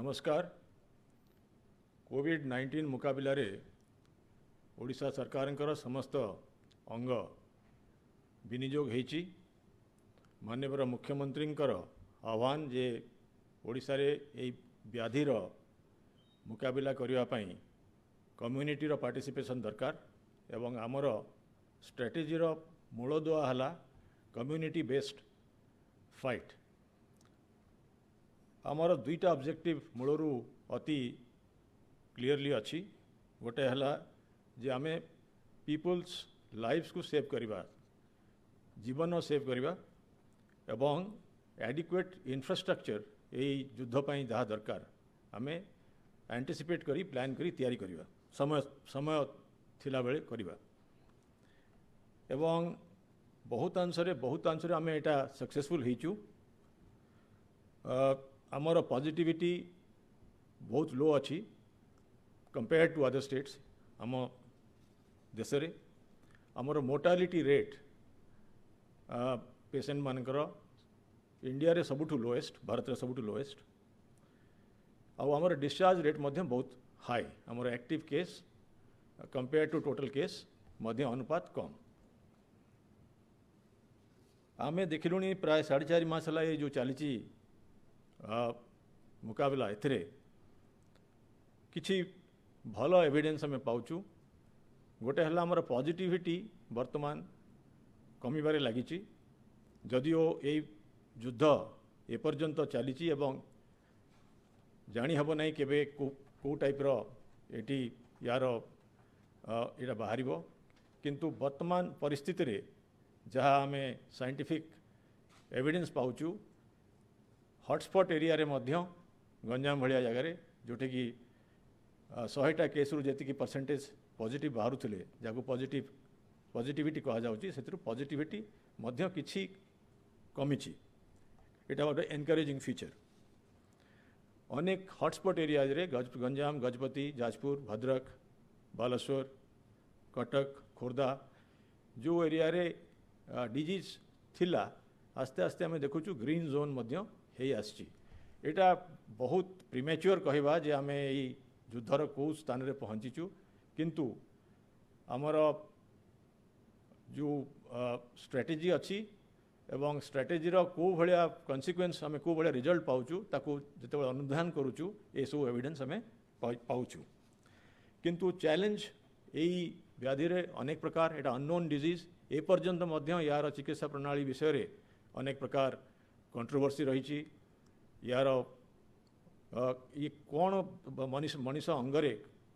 नमस्कार। कोविड-19 मुकाबला रे ओडिशा सरकार समस्त अंग विनियोग होईची। माननीय मुख्यमंत्री आह्वान जे ओडिशा रे ए व्याधिर मुकाबला करने कम्युनिटी रो पार्टिसिपेशन दरकार एवं आमर स्ट्रेटेजी रो मूलदुआ हला कम्युनिटी बेस्ड फाइट। आमर दुईटा ऑब्जेक्टिव मूलरू अति क्लियरली अच्छी। गोटे हला जे आमे पीपल्स लाइफ्स को सेव करवा, जीवन सेव करवा एवं एडिक्वेट इंफ्रास्ट्रक्चर यही युद्ध पाई जहाँ दरकार आमे एंटिसिपेट करी प्लान करी तैयारी करवा, समय समय थिला बेले करवा एवं बहुत अंशरे आमे एटा सक्सेसफुल होइचु। आमर पॉजिटिविटी बहुत लो अच्छी कंपेयर टू अदर स्टेट्स। आम देश रे आमर मोर्टालिटी रेट पेशेंट मानकर इंडिया रे सबुठु लोएस्ट, भारत रे सबुठु लोएस्ट। आमर डिस्चार्ज रेट मध्य बहुत हाई। आमर active case compare to total case मध्य अनुपात कम। आमे देखिलुनी प्राय 4.5 मास है ये जो चली मुकाबला एथिरे किछि भल एविडेंस हमें पाउचु। गोटे हला हमर पॉजिटिविटी वर्तमान कमिबारे लागिची, जदिओ ये युद्ध एपर्यंत चली एवं जानी हब नहीं केबे को टाइप रो एटी यार एटा बाहरिबो। किंतु वर्तमान परिस्थिति रे जहाँ आमे साइंटिफिक एविडेंस पाउचु हॉटस्पॉट एरिया रे मध्य गंजाम भाया जगार जोटे कि 100टा केस रु जी परसेंटेज पॉजिटिव बाहर थे जहाँ पॉजिटिविटी कह जाउची से पॉजिटिविटी मध्य किछि कमिछि। एटा गोटे एनकरेजिंग फीचर। अनेक हॉटस्पॉट एरिया रे गंजाम, गजपति, जाजपुर, भद्रक, बालेश्वर, कटक, खोर्धा जो एरिया रे डिजीज थिला आस्ते आस्ते आमे देखुचु ग्रीन जोन मध्य हे आछि। एटा बहुत प्रीमेच्योर कहवा जे आमे ई युद्धर को स्थान रे पहुँचीचु, किंतु आमर जो स्ट्रेटेजी अच्छी एवं स्ट्रेटेजीर को भाया कन्सिक्वेंस आमे को भाया रिजल्ट पाउचु ताकू जेतेबेले अनुधान करूचु ए सब एविडेंस आमे पाउचु। किंतु चैलेंज यही व्याधि रे अनेक प्रकार एटा अननोन डिजीज ए पर्यंत मध्य यार चिकित्सा प्रणाली विषय रे अनेक प्रकार कंट्रोवर्सी रही। यार ये कौन मनीष अंगरे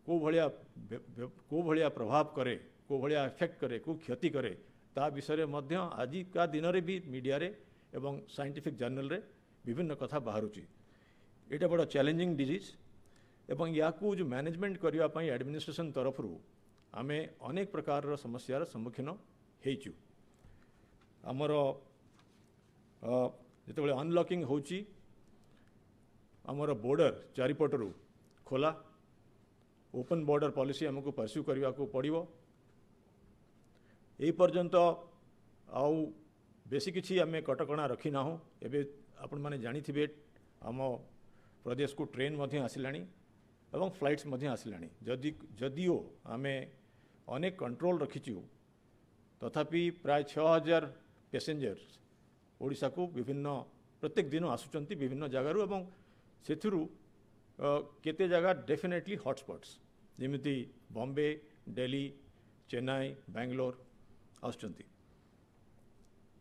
को भाया प्रभाव करे, को भाया इफेक्ट करे, को क्षति करे ता विषय मध्य आजिका दिन रे भी मीडिया रे एवं साइंटिफिक जर्नल रे विभिन्न कथा बाहरुची। एटा बड़ा चैलेंजिंग डिजीज एवं या जो मैनेजमेंट करने पाई एडमिनिस्ट्रेशन तरफ आमे अनेक प्रकार समस्यार सम्मुखीन होइचु। आमर जितेबाला अनलॉकिंग होची आमर बॉर्डर चारिपटरू खोला ओपन बॉर्डर पॉलिसी हमको परस्यू करने को पड़ो। यही पर्यंत आउ बेसी किछि आमे कटकणा रखी ना। एबे आपण माने जानी थिबे आम प्रदेश को ट्रेन मध्य आसिलानी एवं फ्लाइट्स मध्य आसिलानी। जदिओ आमे अनेक कंट्रोल रखीचु तथापि प्राय 6000 पैसेंजर्स ओडिशा को विभिन्न प्रत्येक दिन आसुचंती विभिन्न जगारू एवं सेथुरु केते जगह डेफिनेटली हॉटस्पॉट्स जेमिति बॉम्बे, दिल्ली, चेन्नई, बेंगलोर आसुचंती।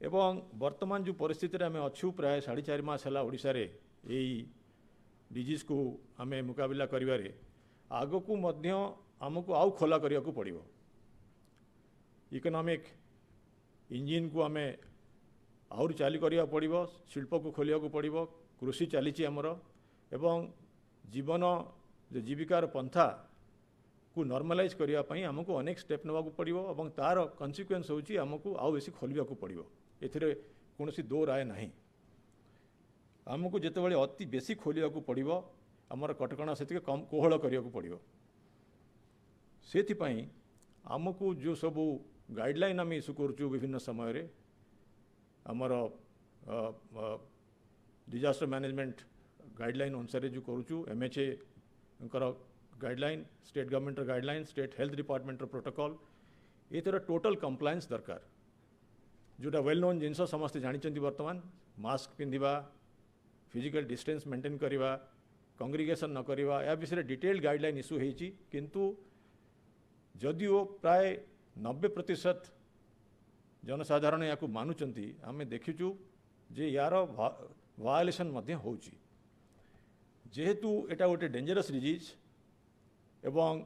एवं वर्तमान जो परिस्थिति आमे अच्छु प्राय 4.5 मास है ओडिशा रे एई डिजीज को आमे मुकाबला करिवारे आगो को मध्य आमको आउ खोला करिया को पड़िबो। इकोनॉमिक इंजिन को आमे आउर चालू करिया पड़िबो, शिल्प को खोलिया को पड़िबो, कृषि चलीची आमर एवं जीवन जो जीविकार पंथा को नॉर्मलाइज करिया पई हमको अनेक स्टेप नवा को पड़िबो एवं तार कन्सिक्वेंस होची हमको आउ बेसी खोलिया को पड़िबो। एथिरे कोनोसी दो राय नहीं। हमको जेतेबेले अति बेसी खोलिया को पड़िबो हमर कटकणा सेतिके कम कोहळ करिया को पड़िबो। सेथि पई हमको जो सब गाइडलाइन आम इश्यू करूँ विभिन्न समय रे आमर डिजास्टर मैनेजमेंट गाइडलाइन अनुसार जो करूँ MHA guideline state government guideline state health department protocol ये तरह टोटल कंप्लायंस दरकार जोटा वेल नोन जिनस समस्ते जानते बर्तमान मास्क पिंधिबा फिजिकल डिस्टेंस मेंटेन करवा कंग्रिगेशन न करवा या विषय डिटेल्ड गाइडलाइन इश्यू होती किंतु जदिओ प्राय 90% जनसाधारण या मानुंट आम देखीचु जे यार वायलेसन होची जेहेतु एटा गोटे डेंजरस डिजीज एवं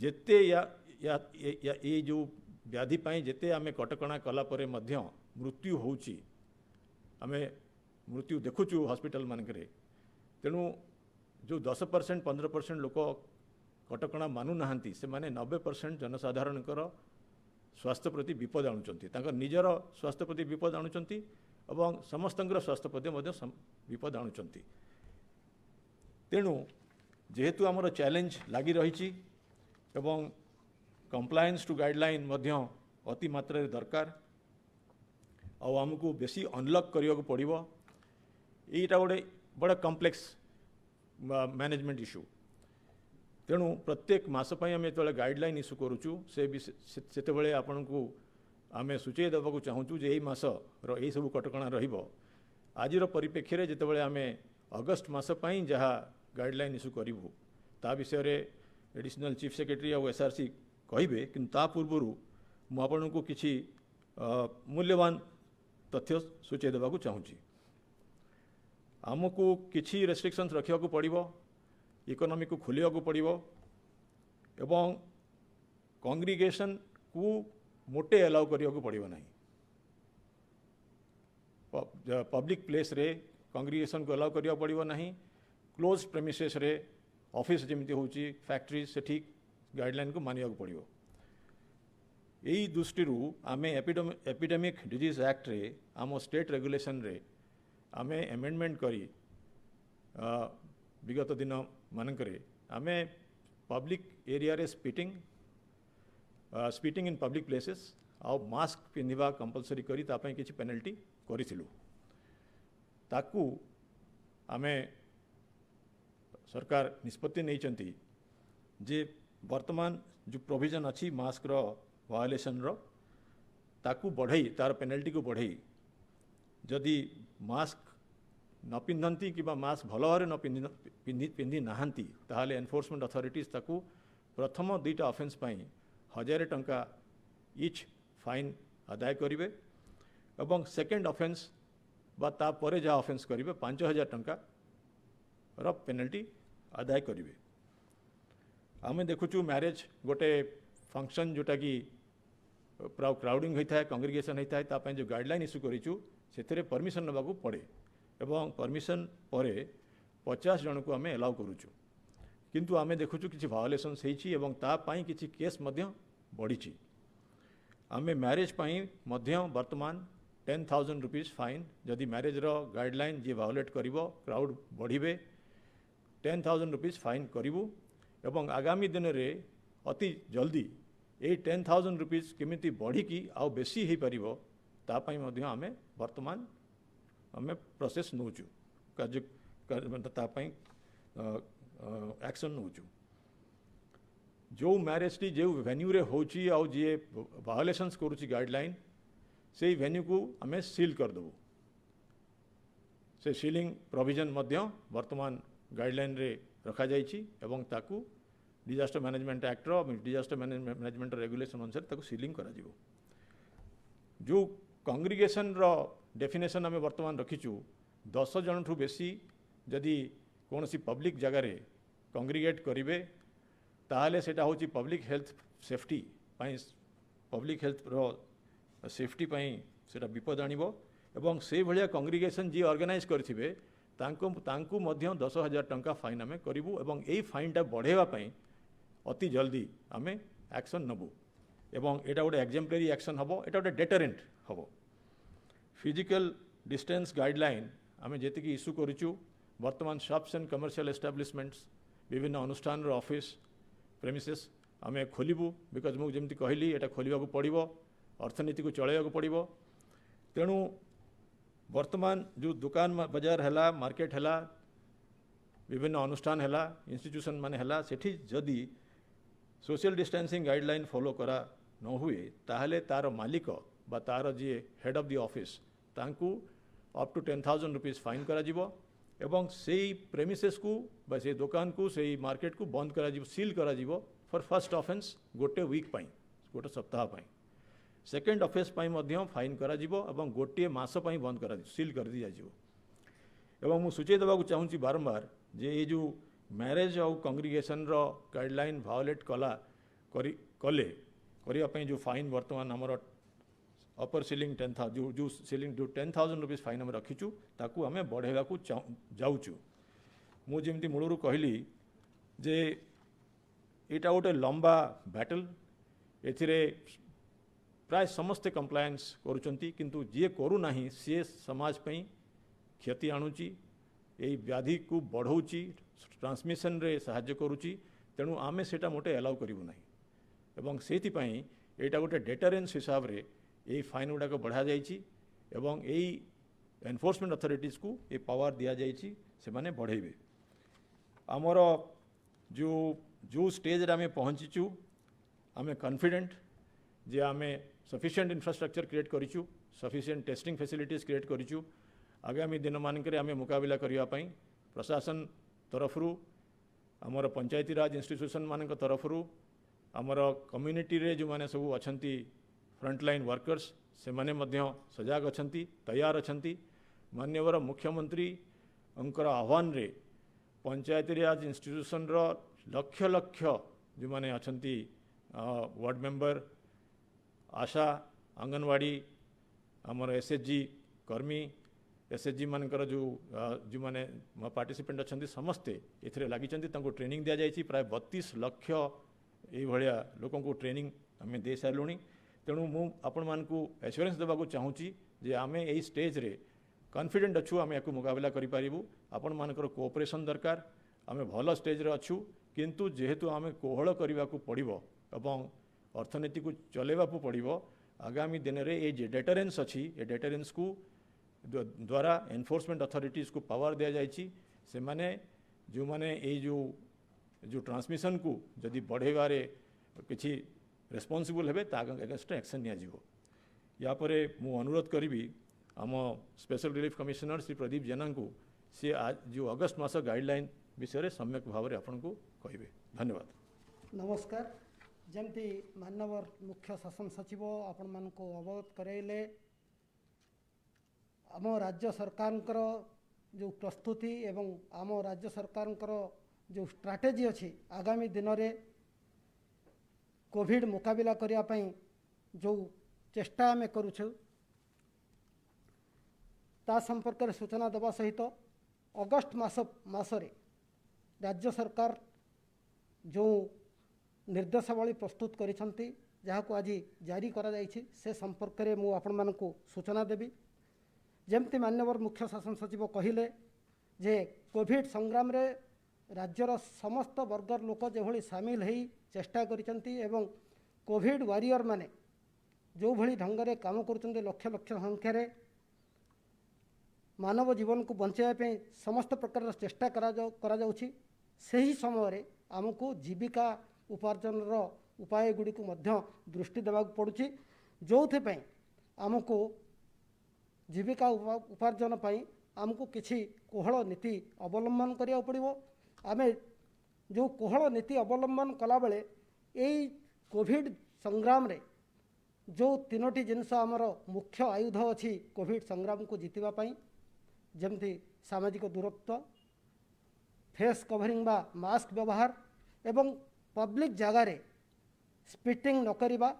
जेते ये जो व्याधि पाई जेते आमे कटकणा कला परे मध्य मृत्यु होची आमे मृत्यु देखुचु हॉस्पिटल मानकरे तेणु जो 10% 15% लोक कटकणा मानु नाहांती से माने 90% जनसाधारण स्वास्थ्य प्रति विपद आणुचंती तांकर निजर स्वास्थ्य प्रति विपद आणुचंती एवं समस्तंकर स्वास्थ्य प्रति मध्य विपद आणुचंती तेणु जेहेतु आमर चैलेंज लगी रही एवं कंप्लायंस टू गाइडलाइन मध्य अति मात्रा दरकार आमको बेसी अनलॉक करने को पड़ो यहीटा गोटे बड़ा कम्प्लेक्स मैनेजमेंट इश्यू तेणु प्रत्येक मासपाई आम जो गाइडलाइन इश्यू करुचु से आपण को आम सूचई देवाक चाहूँ जे मास रही सब कटकणा आज परिप्रेक्षी जितेबाला आम अगस्ट मासपाई जहाँ गाइडलाइन इश्यू करूँ ता विषय एडिशनल चीफ सेक्रेटरी और SRC कहे कि पूर्वर मुझे को किसी मूल्यवान तथ्य सूचई देवाक चाहूँ आमको किसी रेस्ट्रिक्शंस रखा पड़ो इकोनॉमी को खोलिया पड़ो एवं कांग्रिगेशन को मोटे अलाउ करने पड़ो ना पब्लिक प्लेस रे कांग्रिगेशन को अलाउ करने पड़ो ना क्लोज प्रेमिसेस रे ऑफिस जमी होची फैक्ट्री से ठीक गाइडलाइन को मानिया पड़ो यही दृष्टि आम एपिडेमिक डिजीज एक्ट रे आम स्टेट रेगुलेशन रे आम एमेंडमेंट करी विगत दिन मानकरे आम पब्लिक एरिया रे स्पीटिंग इन पब्लिक प्लेसेस आउ मास्क पिंधिबा कंपलसरी करी तापई किछि पेनल्टी करिथिलु ताकू आमे सरकार निष्पत्ति नहीं जे वर्तमान जो प्रोविजन अच्छी मास्क रो वायलेसन रो ताकू बढ़ई तार पेनल्टी को बढ़ई जदि मास्क न पिंधती कि मास्क भल भाव न पिंधि नहांती ताहले एनफोर्समेंट अथॉरिटीज ताकू प्रथम 2टा ऑफेंस पाई 1000 टंका इच फाइन आदाय करिवे एवं सेकेंड ऑफेंस बा ता परे जहाँ ऑफेंस करिवे 5000 टंका रो पेनल्टी आदाय करिवे आम देखुचु मैरिज गोटे फंक्शन जोटा कि क्राउडिंग होता है कांग्रिगेशन होता है तापाई जो गाइडलाइन इश्यू करूँ से परमिशन नवाक पड़े एवं परमिशन परे 50 जन को आम एलाउ करुचु किंतु आम देखुचु किसी वायोलेशन होती किसी केस बढ़ी आम मैरिज पाई वर्तमान 10,000 रुपीज फाइन जदि मैरिज रो गाइडलाइन जी वायोलेट करिवो क्राउड बढ़िबे 10,000 रुपीज फाइन करिवु एवं आगामी दिन में अति जल्दी ये 10,000 रुपीज केमिति बढ़ी आउ बेसी हो पारिबो तापाई आम वर्तमान आम प्रोसेस नौचु कार्य तापाई एक्शन नौचु जो मैरिज टी जो वेन्यू रे होची आउ जी वायोलेशंस करुची गाइडलाइन से वेन्यू को आम सील करदेबू से सीलिंग प्रोविजन वर्तमान गाइडलाइन रे रखा जाइछि एवं ताकू डिजास्टर मैनेजमेंट एक्ट रो डिजास्टर मैनेजमेंट रेगुलेशन अनुसार ताकू सीलिंग करा जिवो जो कांग्रिगेशन रो डेफिनेशन आम वर्तमान रखीचु 10 जन ठू बेसी जदि कौन सी पब्लिक जगार कांग्रिगेट करेंगे ताहले सेटा होची public health safety public health रो सेफ्टी सेटा विपद आनिबो एवं से भलिया कांग्रिगेशन जी ऑर्गेनाइज करथिबे तांकु मध्य 10,000 टंका फाइन आम करूँ एवं यही फाइनटा बढ़ेवाई अति जल्दी आम एक्शन नबू एवं एटा गोटे एग्जाम्पलरी एक्शन हम एटा गोटे डेटरेंट हम फिजिकल डिस्टेंस गाइडलाइन आम जी इश्यू करूँ वर्तमान शॉप्स एंड कमर्शियल एस्टाब्लिशमेंट्स विभिन्न अनुष्ठान ऑफिस प्रेमिसेस आम खोलू बिकज मुझे जमी कहली एटा खोलने पड़ो अर्थनीति को चलैया पड़ो तेणु वर्तमान जो दुकान बाजार है मार्केट है विभिन्न अनुष्ठान है इंस्टीट्यूशन मान है सेठी जदि सोशल डिस्टेंसिंग गाइडलाइन फॉलो करा न हुए ताहले तार मालिक बा तार जी हेड ऑफ द ऑफिस तांकू अप टू 10,000 रुपीज फाइन करा जीवो एवं से प्रेमिसेस को बा से दुकान को से मार्केट को बंद करा जीवो सील करा जीवो फॉर फर्स्ट ऑफेंस गोटे वीक पाई गोटे सप्ताह पाई सेकेंड ऑफेंस पाई मध्य फाइन करा जीवो एवं गोटे मास पाई बंद करा सील कर दी जाजिवो एवं मु सूचई देबा चाहूँगी बारंबार जे ये जो मैरेज और कंग्रीगेशन रो गाइडलाइन वायोलेट कला कले करने जो फाइन वर्तमान आमर अपर सीलिंग 10,000 जो सीलिंग जो 10,000 रुपीज फाइन आम रखीचु ताकू आम बढ़ेगा जाऊचु मुझे मूलरू कहली जे एटा गोटे लंबा बैटल एथिरे प्राय समस्ते कंप्लायंस करुचंती किंतु जी करूना सी समाज पई क्षति आणुची यही व्याधि को बढ़ाऊँच ट्रांसमिशन रे साहाय्य करुच्ची तेणु आम से मोटे एलाउ करूँ ना एवं से यहाँ गोटे डेटरेन्स हिसाब रे यही फाइन गुड़ाक बढ़ा एवं यही एनफोर्समेंट अथॉरिटीज को ये पावर दि जाइए से माने बढ़ेबे आमर जो जो स्टेज आम पहुँचीचु आम कॉन्फिडेंट जे आम सफिशिएंट इंफ्रास्ट्रक्चर क्रिएट करूँ सफिशिएंट टेस्टिंग फैसिलिटीज क्रिएट करूँ आगामी दिन मानक आम मुकाबला करने प्रशासन तरफरु आमर पंचायती राज इंस्टीट्यूशन मान तरफरु आमर कम्युनिटी रे जो माने सब अच्छा फ्रंटलाइन वर्कर्स से माने मध्य सजग अच्छा तैयार अच्छा माननीय मुख्यमंत्री अंकर आह्वान रे पंचायती राज इंस्टीट्यूशन रो लक्ष लक्ष जो माने अच्छा वार्ड मेंबर आशा आंगनवाड़ी आमर एसएचजी कर्मी एसएचजी मानकर जो माने पार्टिसिपेंट अच्छा समस्ते ए लगी ट्रेनिंग दि जाए प्राय 32 लाख ये लोक को ट्रेनिंग आम दे सारूँ तेणु मु आपण मान को एश्योरेंस देवाक चाहूँगी जे आम यही स्टेज रे कॉन्फिडेंट अच्छु आम या मुकाबला करूँ आपण मानकर कोऑपरेशन दरकार आम भल स्टेज रे अच्छु किंतु जेहेतु आम कोहल करने को पड़ो एवं अर्थनीति को चलेवा पड़ो आगामी दिन में ये डेटरेन्स अच्छी ये डेटरेन्स को द्वारा एनफोर्समेंट अथॉरिटीज को पावर दि जाइए से माने जो माने ये जो ट्रांसमिशन को जदि बढ़ेबारे किसी रेस्पॉन्सिबल हेबे अगेंस्ट एक्शन नियाजिवो या परे मु अनुरोध करी आम special relief commissioner Shri Pradeep Jena को सी आज जो अगस्त मास गाइडलाइन विषय सम्यक भाव में आपन को कहे धन्यवाद। नमस्कार जमती माननीय मुख्य शासन सचिव आपण मान को अवगत कराइले आम राज्य सरकार जो प्रस्तुति एवं आम राज्य सरकार जो स्ट्राटेजी अच्छी आगामी दिन में कोविड मुकाबला करने जो चेष्टा आम करुछु ता संपर्क में सूचना देवा सहित अगस्ट मासरे राज्य सरकार जो निर्देशावली प्रस्तुत करिसंती जहाको आज जारी करा जाइछि से संपर्क में मु आपण मानकु सूचना देबी जमती मान्यवर मुख्य शासन सचिव कहले जे कोविड संग्राम रे राज्यर समस्त वर्गर लोक जो भली सामिल हो चेष्टा करिसंती एवं कोविड वारियर माने जो भली ढंग से काम करुचंती लक्ष लक्ष संख्यार मानव जीवन को बचाइबा समस्त प्रकार चेष्टा करा जाउछि सही समय आमको जीविका उपार्जन उपाय गुड़ी को मध्य दृष्टि देवाक पड़ुछि जो आमको जीविका उपार्जन पाई आमको किछि कोहल नीति अवलंबन करिया पड़िबो आमे जो कोहल नीति अवलंबन कला बेले एई कोविड संग्राम रे जो तीनोटी जिनस आमर मुख्य आयुध अच्छी कोविड संग्राम को जीतिबा पाई जमती सामाजिक दूरत्व फेस कवरिंग बा मास्क व्यवहार एवं पब्लिक जगार स्पिटिंग न करिबा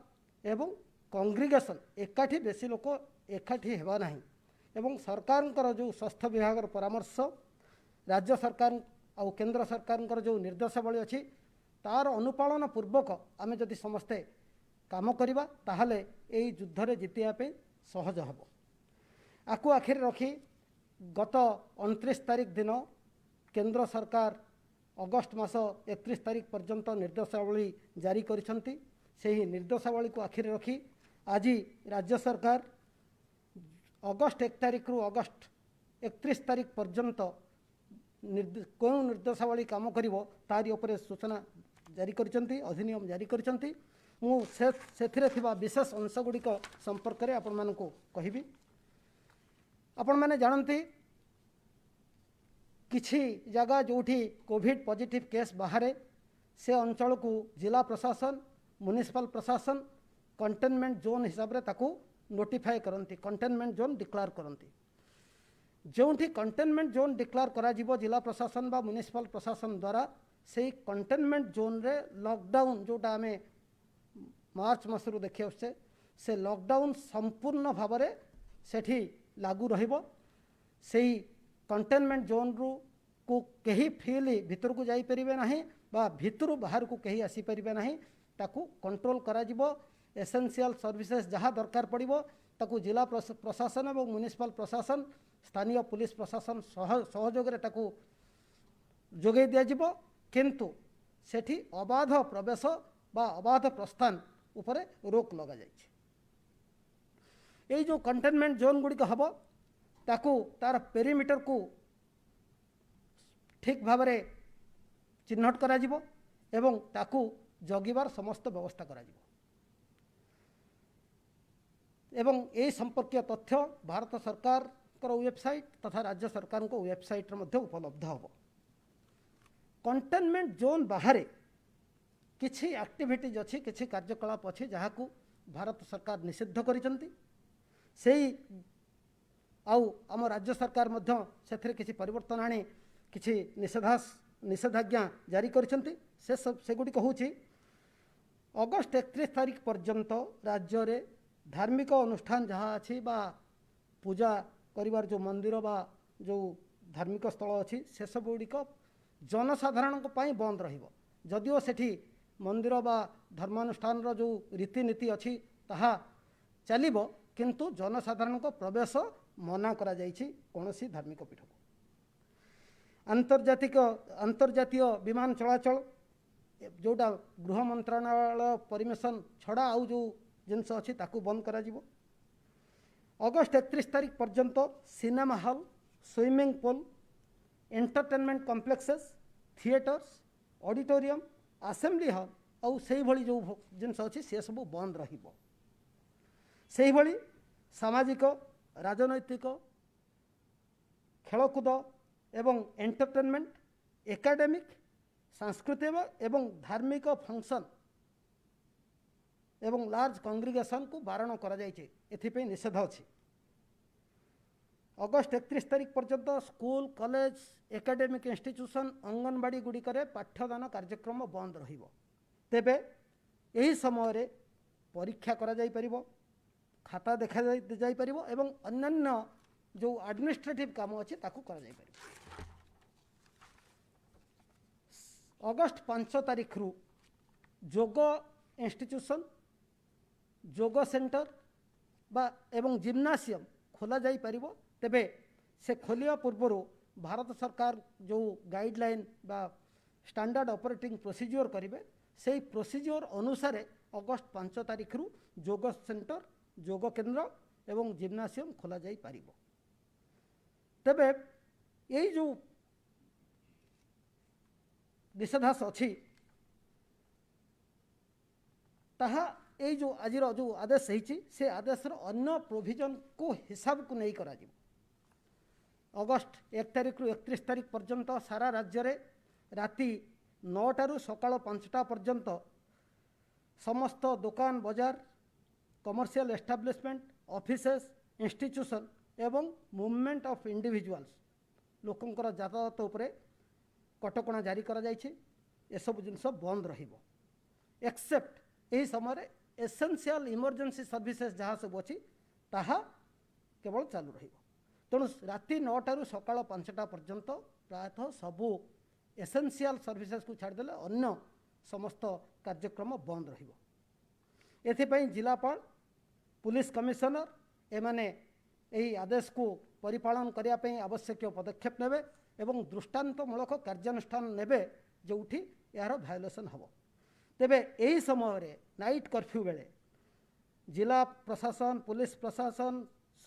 एवं कंग्रीगेशन एकाठी बेसी लोक एकाठी हेबा नाही एवं सरकार जो स्वास्थ्य विभाग परामर्श राज्य सरकार और केंद्र सरकार जो निर्देशावली अच्छी तार अनुपालन पूर्वक आमे जदि समस्ते काम करिबा ताहले एई युद्ध रे जितिया पे सहज हबो आकु आखिर रखी गत 29 तारिख दिन केंद्र सरकार अगस्ट मास 31 तारिख पर्यंत निर्देशावली जारी करिसंती सेही निर्देशावली को आखिर रखी आज राज्य सरकार अगस्ट 1 तारिख रु अगस्ट 31 तारिख पर्यंत कौन निर्देशावली काम करिवो तारी उपरे सूचना जारी करछंती, अधिनियम जारी करछंती। मु सेथिरे थिबा विशेष अंश गुड़िक संपर्क में आपण मानकु कहिबी। आपण माने जानती किछि जगह जोठी कोविड पॉजिटिव केस बाहर से अंचल को जिला प्रशासन म्युनिसिपल प्रशासन कंटेनमेंट जोन हिसाब रे ताकू नोटिफाई करती, कंटेनमेंट जोन डिक्लेयर करती। जोठी कंटेनमेंट जोन डिक्लेयर करा जिवो जिला प्रशासन बा म्युनिसिपल प्रशासन द्वारा से कंटेनमेंट जोन रे लॉकडाउन जोटा आमे मार्च मासरू देखिए से लॉकडाउन संपूर्ण भाव में सेठी लागू रहिबो। सेही कंटेनमेंट जोन रु को कहीं फ्रीली भितर को जाई परिबे नाही बा भितर बाहर को कहीं आसी परिबे नाही, ताकू कंट्रोल करा जिवो। एसेंशियल सर्विसेज जहाँ दरकार पड़िबो ताकू जिला प्रशासन और म्युनिसिपल प्रशासन स्थानीय पुलिस प्रशासन सहयोग रे ताकू जोगे दिया जिवो। किंतु सेठी अबाध प्रवेश बा अबाध प्रस्थान उपरे रोक लगा जाइए। ये जो कंटेनमेंट जोन गुड़िक हम ताकू तार पेरीमीटर को ठीक भाव में चिन्हट करा जिवो एवं ताकू जगिबार समस्त व्यवस्था करा जिवो। एवं यही संपर्कीय तथ्य भारत सरकार वेबसाइट तथा राज्य सरकार को वेबसाइट रे उपलब्ध हम। कंटेनमेंट जोन बाहर किछि एक्टिविटीज अच्छी किछि कार्यकलाप अच्छी जहाँ को भारत सरकार निषिद्ध करिसंती। सेही आम राज्य सरकार से किछि परिवर्तन आनी किछि निषेधाज्ञा जारी करिसंती। से गुड़िक होछि अगस्ट 31 तारिख पर्यंत राज्य रे धार्मिक अनुष्ठान जहाँ अच्छी बा पूजा करिवार जो मंदिर बा जो धार्मिक स्थल अच्छी से सब गुड़िक जनसाधारण बंद रहिबो। जदिओ सेठी मंदिर बा धर्मानुष्ठान जो रीतिनीति अच्छी ताहा चलिबो, किंतु जनसाधारण को प्रवेश मना करा जाइछि कौनसी धार्मिक पीठ को। अंतर्जातीय विमान चलाचल जोटा गृह मंत्रालय परमिशन छड़ा आउ जो जिनस अच्छी ताकू बंद करा जिवो। अगस्ट 31 तारिख पर्यंत cinema hall, swimming pool, entertainment complexes, theatres, auditorium, assembly hall और से भली जो जिनस अच्छी से सब बंद रहिबो। से भली सामाजिक राजनैतिक खेलकूद एवं एंटरटेनमेंट एकाडेमिक सांस्कृतिक एवं धार्मिक फंक्शन एवं लार्ज कांग्रिगेशन को बारण करा जाइछे, एथिपे निषेध अछि। अगस्ट 31 तारिख पर्यंत school college academic institution anganwadi गुड़िकरे पाठ्यदान कार्यक्रम बंद रहिबो। तेबे यही समय रे परीक्षा करा जाई परिबो, खाता देखा जाई परिबो एवं अन्यान्य जो एडमिनिस्ट्रेटिव काम अछि ताकू करा जाई परिबो। अगस्ट 5 तारिख रु जोग इंस्टीट्यूशन, जोग सेंटर बा एवं जिम्नासियम खोला जाई परिबो। तेबे से खोलिया पूर्वर भारत सरकार जो गाइडलाइन बा स्टैंडर्ड ऑपरेटिंग प्रोसीजर करिवे से प्रोसीजर अनुसार अगस्ट 5 तारिख रु जोग सेंटर, जोग केंद्र एवं जिम्नासियम खोला जाई परिबो। तेबे यही जो निषेधास अच्छी ताहा यही जो आज जो आदेश होती से आदेश अन्य प्रोविजन को हिसाब को नहीं करा जिवो। अगस्ट 1 तारिख रु 31 तारिख पर्यंत सारा राज्य रे राति 9 टारू सकाळ 5टा पर्यंत समस्त दुकान बजार, कमर्शियल एस्टाब्लिशमेंट, ऑफिसेस, इंस्टीट्यूशन एवं मूवमेंट ऑफ इंडिविजुअल्स लोकंकर यातायात उपरे कटकणा जारी करा जाइछि। ए सब जिनस बंद रहिबो एक्सेप्ट यही समय एसेंशियल इमरजेंसी सर्विसेज जहाँ सब अच्छी ताहा केवल चालू रहिबो। तेणु राति 9 टारू सकाळ 5टा पर्यंत प्रायतः सबू एसेंशियल सर्विसेज को छाड़देले अन्य समस्त कार्यक्रम बंद रहिबो। एथिपई जिलापाल, पुलिस कमिशनर एमाने यही आदेश को परिपालन करिया पई आवश्यक पदक्षेप नेबे एवं दृष्टांतमूलक कार्यानुष्ठान नेबे जोठी यार भायोलेशन हबो। तेबे यही समय रे नाइट कर्फ्यू बेले जिला प्रशासन, पुलिस प्रशासन,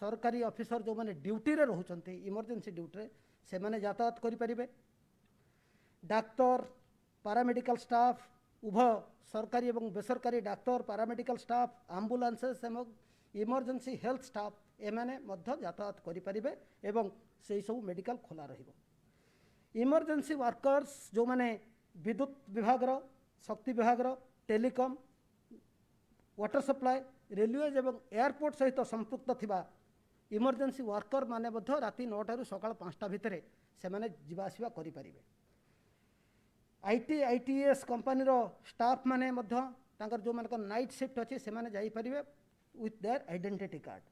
सरकारी ऑफिसर जो माने ड्यूटी रे रहउचंती इमरजेंसी ड्यूटी रे से माने यातायात करि परिबे। डाक्टर पारामेडिकल स्टाफ उभय सरकारी एवं बेसरकारी डाक्टर पारामेडिकल स्टाफ आम्बुलांसेस एवं इमरजेंसी हेल्थ स्टाफ एमाने मध्य यातायात करि परिबे एवं से सब मेडिकल खोला रहिबो। इमरजेंसी वर्कर्स जो माने विद्युत विभाग रो शक्ति विभाग रो टेलीकॉम वाटर सप्लाई रेलवेज एवं एयरपोर्ट सहित संपृक्त थिबा इमरजेंसी वर्कर माने मध्य राति 9 टारू सकाळ 5टा भितरे से माने जिबा आसीबा करि परिबे। आईटीएस कंपनी रो स्टाफ माने मध्य तांकर जो मानकर नाइट शिफ्ट अछि से माने जाई परिबे विथ देयर आइडेंटिटी कार्ड।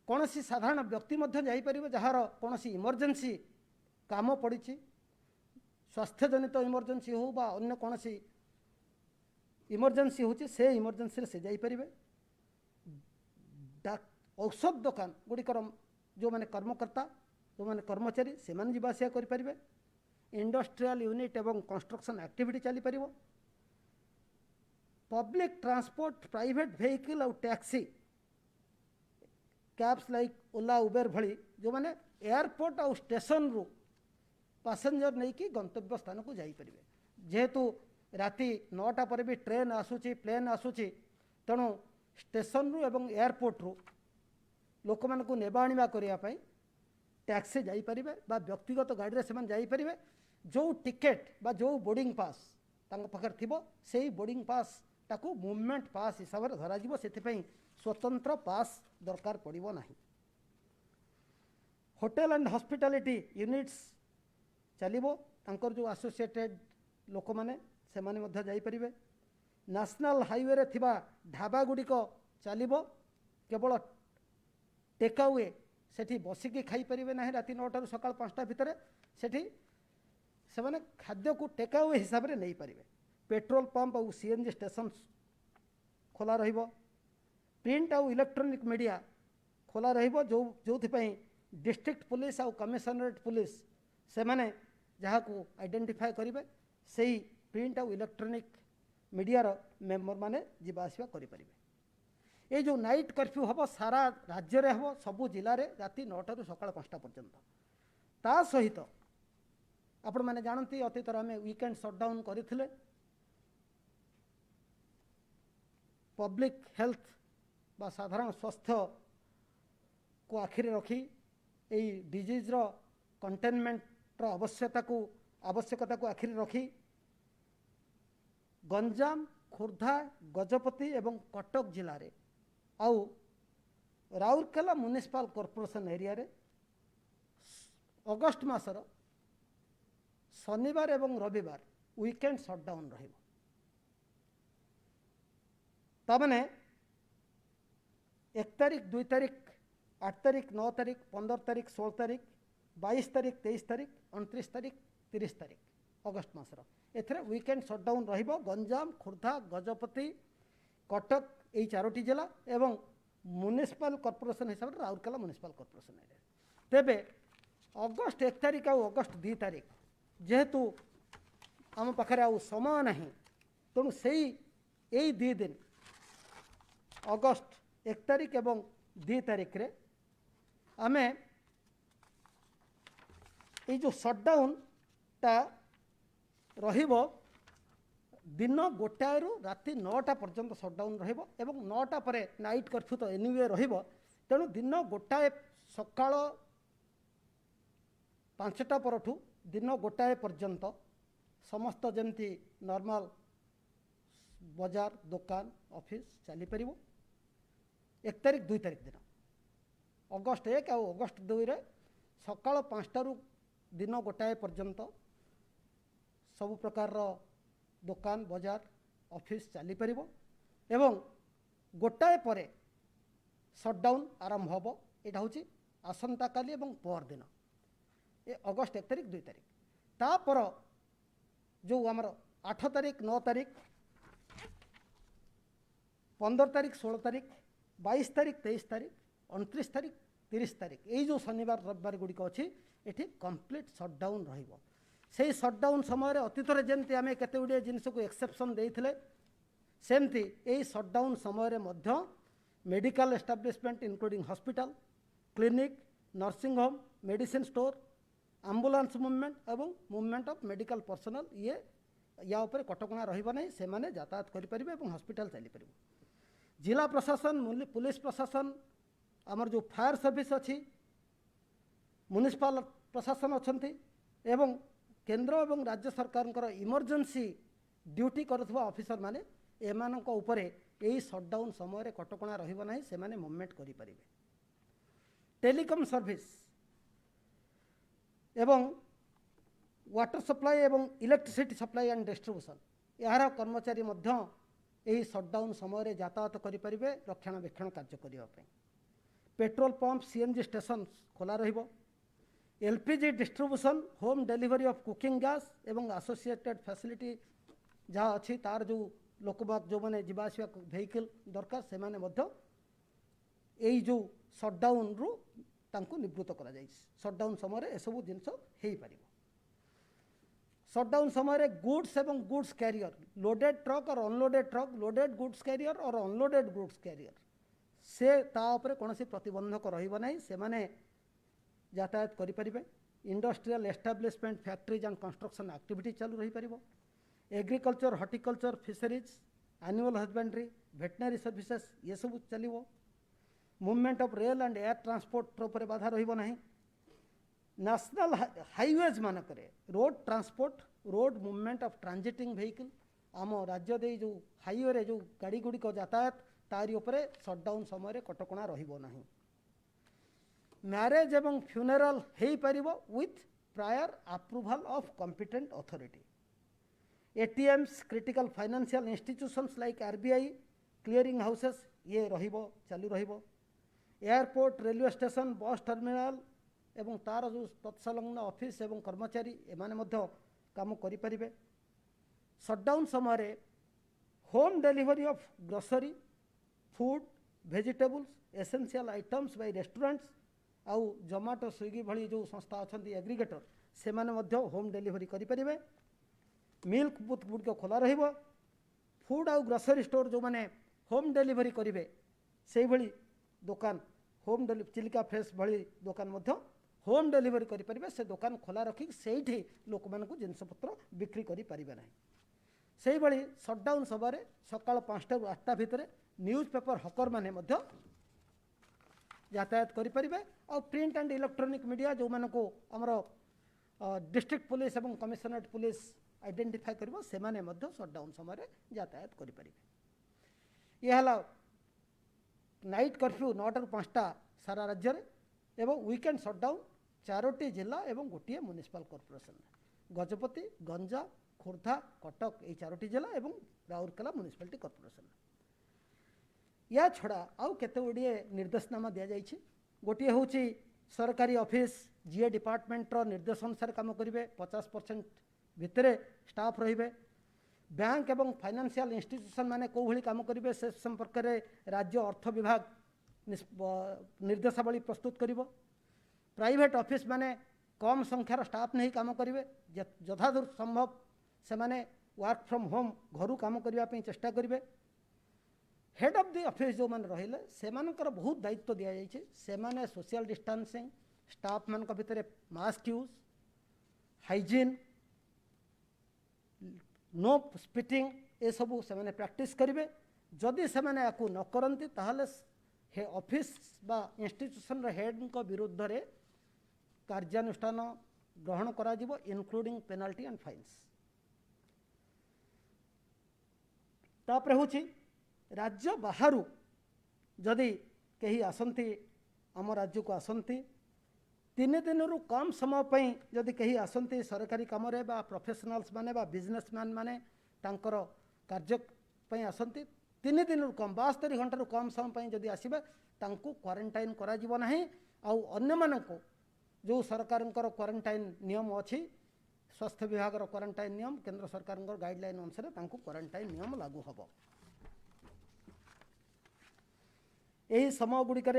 कोनोसी साधारण व्यक्ति मध्य जाई परिबे जहार कोनोसी इमरजेंसी काम पड़िछि स्वास्थ्य जनित इमरजेंसी हो बा अन्य कोनोसी इमरजेंसी होछि से इमरजेंसी रे से जाई परिबे। औषध दुकान गुड़िकर जो माने कर्मकर्ता जो माने कर्मचारी से माने जिबा आसिया करि परिबे। इंडस्ट्रियल यूनिट एवं कंस्ट्रक्शन एक्टिविटी चली परिबो। पब्लिक ट्रांसपोर्ट प्राइवेट व्हीकल और टैक्सी कैब्स लाइक ओला उबेर भली जो माने एयरपोर्ट और स्टेशन रु पैसेंजर नहीं कि गंतव्य स्थान को जाई परिबे। जेहेतु राति 9टा पर भी ट्रेन आसुची प्लेन आसुची तेणु स्टेशन रु एवं एयरपोर्ट रु लोक मान को नेबा आनिबा करिया पई टैक्सी जाई परिबे बा व्यक्तिगत गाड़ी रे सेमान जाई परिबे। जो टिकेट बा जो बोर्डिंग पास तांग पखर थिबो सेही बोर्डिंग पास ताकू मूवमेंट पास हिसाब रे धरा जिवो सेति पई स्वतंत्र पास दरकार पड़िबो नाही। होटल एंड हॉस्पिटैलिटी यूनिट्स चलिबो तांकर जो एसोसिएटेड लोक माने से माने मध्य जाई परिबे। नेशनल हाईवे रे थिबा ढाबा गुड़िक चलिबो केवल टेकअवे सेठी बसिकी खाई परिबे नाही राति 9टा रु सकाळ 5टा भितरे सेठी से माने खाद्य को टेकअवे हिसाब रे नहीं परिबे। पेट्रोल पंप और सीएनजी स्टेशन खोला रहिबो। प्रिंट और इलेक्ट्रॉनिक मीडिया खोला रहिबो जो डिस्ट्रिक्ट पुलिस और कमिशनरेट पुलिस से माने जहाँ को आइडेंटिफाई करिबे सेही प्रिंट और इलेक्ट्रॉनिक मीडिया मेंबर माने जिबा आसिबा करि परिबे। ये जो नाइट कर्फ्यू हम सारा राज्य रे हम सबु जिले में राति 9टा रु सकाळ 5टा पर्यंत। ता सहित आपण माने जानती अतीतर आम वीकेंड सटडाउन करथिले। पब्लिक हेल्थ बा साधारण स्वास्थ्य को आखिरी रखी यही डिजीज रो कंटेनमेंट रो आवश्यकता को आखिरी रखी गंजाम खोर्धा गजपति एवं कटक जिले में आउ राउरकेला म्युनिसिपल कॉर्पोरेशन एरिया रे अगस्ट मासर शनिवार एवं रविवार वीकेंड सटडाउन रहिबो। तमाने 1 तारीख 2 तारीख 8 तारीख 9 तारीख 15 तारीख 16 तारीख 22 तारीख 23 तारीख 29 तारीख 30 तारीख अगस्ट मासर एथरे वीकेंड सटडाउन रहिबो। गंजाम खोर्धा गजपति कटक यही 4टी जिला एवं म्युनिसिपल कॉर्पोरेशन हिसाब से राउरकेला म्युनिसिपल कॉर्पोरेशन एरिया। तेबे अगस्ट 1 तारीख और अगस्ट 2 तारीख जेहेतु आम पाखे आउ समय नहीं तेणु से यही 2 दिन अगस्ट 1 तारीख एवं 2 तारीख रे आमे ये जो सटडाउन टा रहिबो दिन 1 रु राति 9टा पर्यंत सटडाउन रहिबो एवं 9टा परे नाइट कर्फ्यू तो एनिवे रहिबो। तेणु दिन 1 सकाळ 5टा परठू दिन 1 पर्यंत समस्त जमती नॉर्मल बाजार दुकान ऑफिस चली परिबो। 1 तारीख 2 तारीख दिन अगस्ट 1 और अगस्ट 2 रे सकाळ 5टा रु दिन 1 पर्यंत सब प्रकार दुकान बाजार ऑफिस चली परिबो एवं 1 परे सटडाउन आरंभ होबो। एटा होची आसंता काली एवं पर दिन ए अगस्ट 1 तारीख 2 तारीख तापर जो आमर 8 तारीख 9 तारीख 15 तारीख 16 तारीख 22 तारीख 23 तारीख 29 तारीख 30 तारीख यही जो शनिवार रविवार गुड़िक अच्छी ये कंप्लीट सटडाउन रहिबो। से सटडाउन समय अतीतर जमती आम केते गुड़िए जिनस को एक्सेप्शन देइथिले सेमती यही सटडाउन समय medical establishment including hospital, clinic, nursing home, medicine store, ambulance movement एवं मूवमेंट ऑफ मेडिकल पर्सनल ये या उपर कटकणा रहिबा नहीं, से माने यातायात करि परिबे एवं हॉस्पिटल चली परिबो। जिला प्रशासन, पुलिस प्रशासन, आमर जो फायर सर्विस अच्छी, म्युनिसिपल प्रशासन अच्छी एवं केंद्र एवं राज्य सरकार इमरजेंसी ड्यूटी करुवा ऑफिसर माने एमानक उपरे यही सटडाउन समय कटकणा रहिबा नहीं, से माने मूवमेंट करि परिबे। टेलीकॉम सर्विस एवं वाटर सप्लाई एवं इलेक्ट्रिसिटी सप्लाई एंड डिस्ट्रीब्यूशन यार कर्मचारी मध्य यही सटडाउन समय यातायात करि परिबे रक्षणाबेक्षण कार्य करिबा पई। पेट्रोल पंप, सीएनजी स्टेशन खोला रहिबो। LPG distribution, home delivery of cooking gas एवं एसोसिएटेड फैसिलिटी जहाँ अच्छी तार जो लोकबाग जो मैंने जीवाशिया वेहिकल दरकार से माने मध्य यही जो सटडाउन रु तांको निवृत्त करा जाय। सटडाउन समय एसबू जिनस हो पार। सटडाउन समय गुड्स एवं गुड्स कैरियर, लोडेड ट्रक और unloaded truck, loaded goods carrier और अनलोडेड गुड्स कैरियर से कौन प्रतिबंधक रहिबा नहीं, से माने यातायात करि परिबे। Industrial establishment, factories and construction activity चालू रही परिबो। Agriculture, horticulture, fisheries, animal husbandry, veterinary services ये सब चलिबो। Movement of rail and air transport पर बाधा रहिबो नहीं। नेशनल हाईवेज मानकरे road transport, road movement of transiting vehicle आम राज्य दे जो हाईवे रे जो गाड़ी गुड़िक यातायात तारी उपरे सटडाउन समय कटकणा रहिबो नहीं। मैरेज एवं फ्यूनेराल हो पारिबो with prior approval of competent authority. ATMs, critical financial institutions like RBI, clearing houses ये रहिबो, चालू रहिबो। Airport, railway station, bus terminal एवं तार जो तत्संलग्न ऑफिस एवं कर्मचारी एमाने मध्य काम करि परिबे। सटडाउन समय home delivery of grocery, food, vegetables, essential items by restaurants आउ जोमाटो, स्विगी भली जो संस्था अच्छा एग्रीगेटर से माने मध्य होम डिलीवरी करि परिबे। मिल्क बुथ गुड़िक खोला रहिबो। फूड आउ ग्रोसरी स्टोर जो माने होम डिलीवरी करिवे से भली दुकान होम डिलीवरी, चिलिका फ्रेश भली दुकान मध्य होम डिलीवरी करि परिबे। से दुकान खोला रखी सेठी लोक मानकु जिनसपत्र बिक्री करि परिबे नाही। सेही भली सटडाउन समय सकाळ 5टा रु 8टा भितर न्यूज पेपर हकर माने मध्य यातायात करि परिबे। और प्रिंट एंड इलेक्ट्रॉनिक मीडिया जो मानकु हमर डिस्ट्रिक्ट पुलिस एवं कमिशनरेट पुलिस आइडेंटिफाई करिबो से माने मध्य सटडाउन समय यातायात करि परिबे। यह हला नाइट कर्फ्यू 9टा रु 5टा सारा राज्य रे एवं वीकेंड सटडाउन 4टी जिला एवं गोटे म्युनिसिपल कॉर्पोरेशन गजपति, गंजाम, खोर्धा, कटक ये 4टी जिला एवं राउरकेला म्युनिसिपालिटी कॉर्पोरेशन। या छड़ा आउ केते गुड़िए निर्देशनामा दिया जाइछि। गोटे होछि सरकारी ऑफिस जीए डिपार्टमेंट रो निर्देश अनुसार काम करिवे, 50% भितरे स्टाफ रहिबे। बैंक एवं फाइनेंशियल इंस्टीट्यूशन माने को भली काम करिवे से संपर्क रे राज्य अर्थ विभाग निर्देशावली प्रस्तुत करिवो। प्राइवेट ऑफिस माने कम संख्यार स्टाफ नहीं काम करिवे, यथादूर संभव से माने वर्क फ्रॉम होम घरु काम करिवा पई चेष्टा करिवे। हेड ऑफ द ऑफिस जो माने रहिले से मानकर बहुत दायित्व दिया जाइछे। से माने सोशल डिस्टेंसिंग, स्टाफ मान भितर mask use, hygiene, no spitting ए सबू से माने प्रैक्टिस करिवे। जदि से माने याकू न करंती ताहले हे ऑफिस बा इंस्टीट्यूशन रे हेड को विरुद्ध रे कार्यानुष्ठान ग्रहण करा जिवो इंक्लूडिंग पेनाल्टी एंड फाइन्स। तापर होछि राज्य बाहरु जदि कहीं आसंती आम राज्य को आसंती 3 दिन रु कम समय पई जदि कहीं आसंती सरकारी काम रे बा प्रोफेशनल्स माने बा बिजनेसमैन माने तांकर कार्य पई आसंती 3 दिन रु कम 72 घंटा रु कम समय पई जदि आसीबे तांको क्वारंटाइन करा जिवो नाही। आउ अन्य मानको जो सरकारंकर क्वारंटाइन नियम अछि, स्वास्थ्य विभाग रो क्वारंटाइन नियम, केंद्र सरकारंकर गाइडलाइन अनुसार तांको क्वारंटाइन नियम लागू हबो। यही समय गुड़िक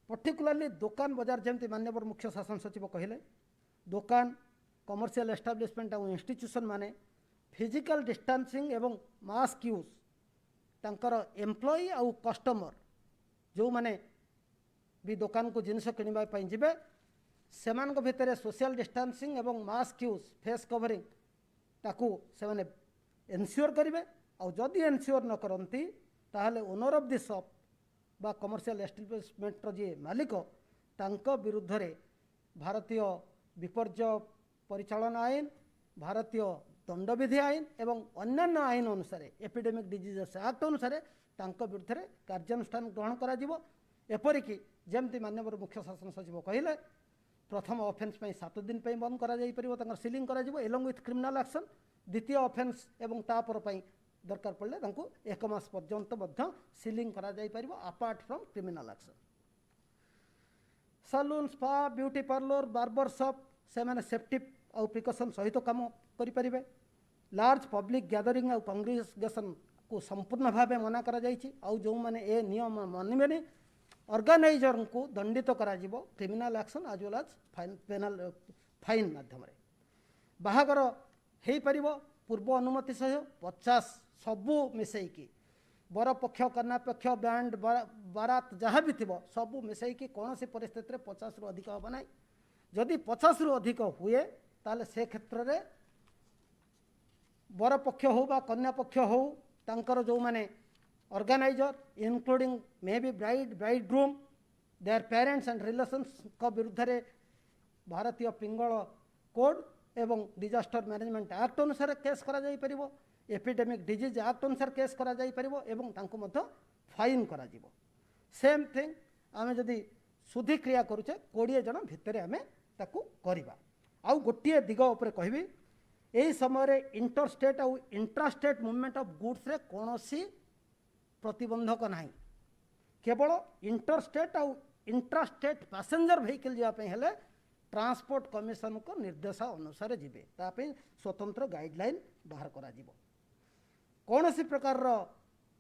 पर्टिकुलाली दुकान बजार जमती माननीय मुख्य शासन सचिव कहले दुकान, कमर्शियल एस्टाब्लिशमेंट और इंस्टीट्यूशन माने फिजिकल डिस्टेंसिंग एवं मास्क यूज तांकर एम्प्लॉई आउ कस्टमर जो माने भी दुकान को जिनस किणवा जीवे से भितर सोशल डिस्टेंसिंग एवं मास्क यूज फेस कवरिंग ताकू से एनश्योर करेंगे और जदि एनश्योर न करती ताहले ओनर ऑफ द शॉप बा कमर्शियल एस्टाब्लिशमेंट जी मालिक तांको विरुद्ध रे भारतीय विपर्य परिचालन आईन भारतीय दंडविधि आईन एवं अन्यान्य आईन अनुसार एपिडेमिक डिजीजेस एक्ट अनुसार तांको विरुद्ध रे कार्यानुष्ठान ग्रहण करा जिवो। एपरिकी जमती माननीय मुख्य शासन सचिव कहले प्रथम ऑफेंस 7 दिन बंद करा सिलिंग करा एलंग विथ क्रिमिनाल एक्शन द्वितीय ऑफेंस एवं तापर दरकार पड़े एक मास पर्यंत सिलिंग करा apart from criminal action. Salon spa beauty parlour barber shop से माने सेफ्टी और प्रिकॉशन सहित काम करें। लार्ज पब्लिक गैदरिंग और कांग्रेगेशन को संपूर्ण भाव मना करा जो मैंने ए नियम मानवे ऑर्गेनाइजर को दंडित करा क्रिमिनाल एक्शन आज वेल एज फाइन माध्यम बाहागर हो पार पूर्व अनुमति सह 50 सबू मिसैकी बर पक्ष कन्या पक्ष बैंड बारात जहाँ भी थी सबू मिसैकी कौन सी परिस्थिति 50 रु अधिक हम ना जदि 50 रु अधिक हुए ताले से क्षेत्र में बर पक्ष हो बा कन्या पक्ष हो तांकर जो माने organiser including may be bride groom their parents and relations को विरुद्ध रे भारतीय पिंगल कोड एवं डिजास्टर मैनेजमेंट एक्ट अनुसार केस करा जाई परिबो एपिडेमिक डिजीज एक्ट अनुसार केस करा जाई परिबो एवं तांको मध्य फाइन करा जिवो। सेम थिंग आमे जदि शुद्धि क्रिया करूचे 20 जन भितर आमे ताकू करिबा। आउ गोटिए दिग उपरे कहबी एही समय इंटर स्टेट और intra state movement of goods रे कोनोसी प्रतिबंधक नहीं केवल इंटर स्टेट और इंट्रा स्टेट पैसेंजर व्हीकल जावाई हेले ट्रांसपोर्ट कमिशन को निर्देश अनुसार जीवे तापे स्वतंत्र गाइडलाइन बाहर करा जीवो। कौन सी प्रकार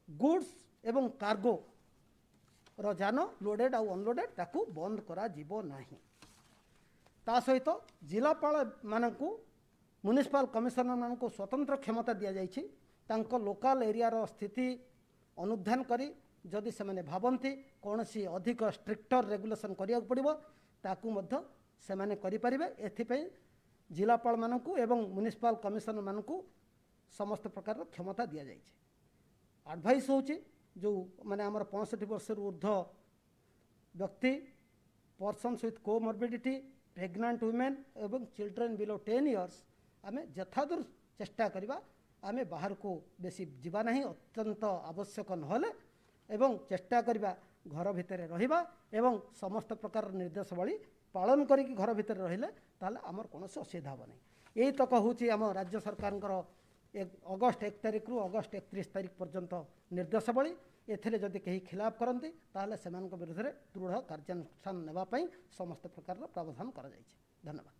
गुड्स एवं कार्गो रो जान लोडेड और अनलोडेड ताकू बंद करा जीवो नहीं। ता सहित जिलापाल मानकू म्युनिसिपल कमिशनर मानकू स्वतंत्र क्षमता दिया जाइछि तांको लोकल एरिया रो स्थिति अनुधान करी जदि से माने भावंती कौन सी अधिक स्ट्रिक्टर रेगुलेशन करिया पड़िबो ताकू मध्य से माने करि परिबे। एथिपई जिलापाल मानकू एवं म्युनिसिपल कमिशनर मानकू समस्त प्रकार क्षमता दिया जाइछि। एडवाइस होछि जो माने हमर 65 वर्ष ऊर्ध्व व्यक्ति persons with comorbidity pregnant women एवं चिल्ड्रेन बिलो 10 इयर्स आमे यथादूर चेष्टा करिबा आमे बाहर को बेसी जीवा नहीं अत्यंत आवश्यक नहले एवं चेष्टा करिबा घर भितर रहिबा एवं समस्त प्रकार निर्देशावली पालन करिक घर भितर रहिले ताले आमर कोनोसी असुविधा हो नहीं। यही तक होची आम राज्य सरकार अगस्ट 1 तारिख रु अगस्ट 31 तारिख पर्यंत निर्देशावली एथिरे जदि कहीं खिलाफ करती ताले सेमानक विरुद्ध दृढ़ कार्यानुष्ठान नेबा पई समस्त प्रकार प्रावधान करा जायछि। धन्यवाद।